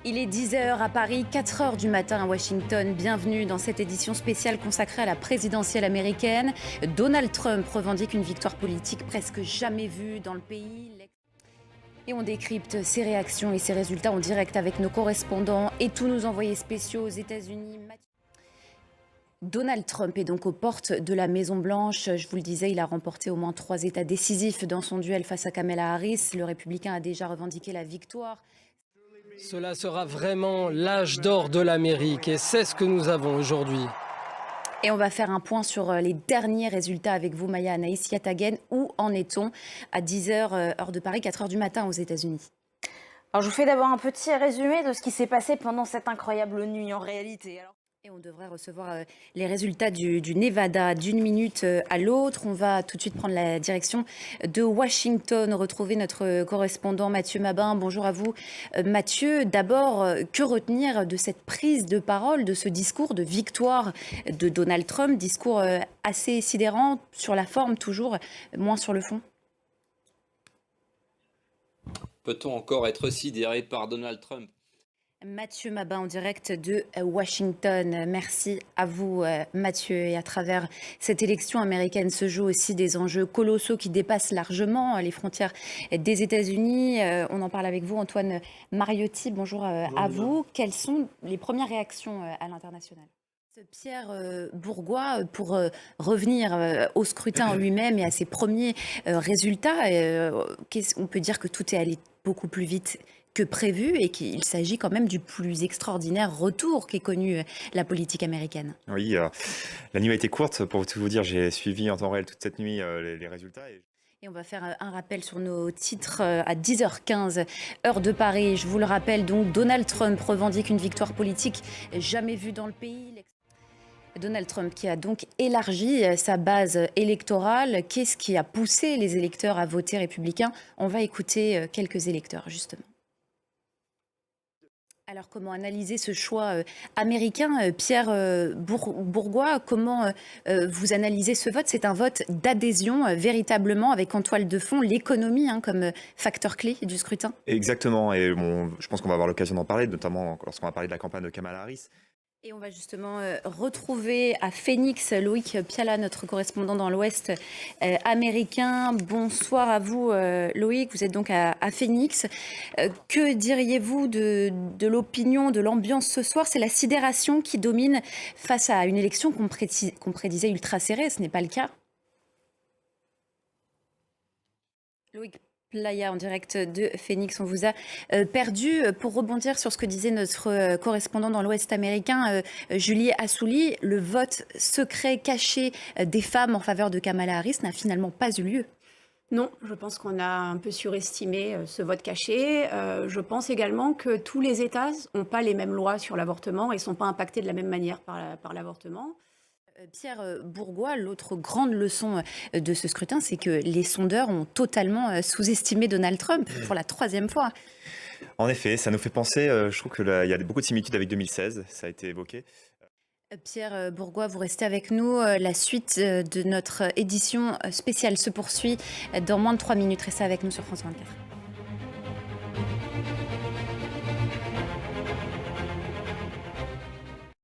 Il est 10 heures à Paris, 4 heures du matin à Washington. Bienvenue dans cette édition spéciale consacrée à la présidentielle américaine. Donald Trump revendique une victoire politique presque jamais vue dans le pays. Et on décrypte ses réactions et ses résultats en direct avec nos correspondants et tous nos envoyés spéciaux aux États-Unis. Donald Trump est donc aux portes de la Maison-Blanche. Je vous le disais, il a remporté au moins 3 États décisifs dans son duel face à Kamala Harris. Le républicain a déjà revendiqué la victoire. Cela sera vraiment l'âge d'or de l'Amérique et c'est ce que nous avons aujourd'hui. Et on va faire un point sur les derniers résultats avec vous, Maya Anaïs Yatagen. Où en est-on à 10h, heure de Paris, 4h du matin aux États-Unis? Alors, je vous fais d'abord un petit résumé de ce qui s'est passé pendant cette incroyable nuit en réalité. Et on devrait recevoir les résultats du Nevada d'une minute à l'autre. On va tout de suite prendre la direction de Washington, retrouver notre correspondant Mathieu Mabin. Bonjour à vous. Mathieu, d'abord, que retenir de cette prise de parole, de ce discours de victoire de Donald Trump, discours assez sidérant sur la forme toujours, moins sur le fond? Peut-on encore être sidéré par Donald Trump ? Mathieu Mabin en direct de Washington. Merci à vous Mathieu. Et à travers cette élection américaine se jouent aussi des enjeux colossaux qui dépassent largement les frontières des États-Unis. On en parle avec vous Antoine Mariotti. Bonjour à vous. Quelles sont les premières réactions à l'international? Pierre Bourgois, pour revenir au scrutin en lui-même et à ses premiers résultats, on peut dire que tout est allé beaucoup plus vite que prévu et qu'il s'agit quand même du plus extraordinaire retour qu'ait connu la politique américaine. Oui, la nuit a été courte. Pour tout vous dire, j'ai suivi en temps réel toute cette nuit les résultats. Et on va faire un rappel sur nos titres à 10h15, heure de Paris. Je vous le rappelle, donc Donald Trump revendique une victoire politique jamais vue dans le pays. Donald Trump qui a donc élargi sa base électorale. Qu'est-ce qui a poussé les électeurs à voter républicain? On va écouter quelques électeurs, justement. Alors, comment analyser ce choix américain? Pierre Bourgois, comment vous analysez ce vote? C'est un vote d'adhésion, véritablement, avec en toile de fond l'économie comme facteur clé du scrutin? Exactement, et je pense qu'on va avoir l'occasion d'en parler, notamment lorsqu'on va parler de la campagne de Kamala Harris. Et on va justement retrouver à Phoenix Loïc Piala, notre correspondant dans l'Ouest américain. Bonsoir à vous Loïc, vous êtes donc à Phoenix. Que diriez-vous de l'opinion, de l'ambiance ce soir? C'est la sidération qui domine face à une élection qu'on prédisait ultra serrée, ce n'est pas le cas? Loïc Playa en direct de Phoenix, on vous a perdu. Pour rebondir sur ce que disait notre correspondant dans l'Ouest américain, Julie Assouli, le vote secret caché des femmes en faveur de Kamala Harris n'a finalement pas eu lieu. Non, je pense qu'on a un peu surestimé ce vote caché. Je pense également que tous les États n'ont pas les mêmes lois sur l'avortement et ne sont pas impactés de la même manière par l'avortement. Pierre Bourgois, l'autre grande leçon de ce scrutin, c'est que les sondeurs ont totalement sous-estimé Donald Trump pour la 3e fois. En effet, ça nous fait penser, je trouve qu'il y a beaucoup de similitudes avec 2016, ça a été évoqué. Pierre Bourgois, vous restez avec nous. La suite de notre édition spéciale se poursuit dans moins de 3 minutes. Restez avec nous sur France 24.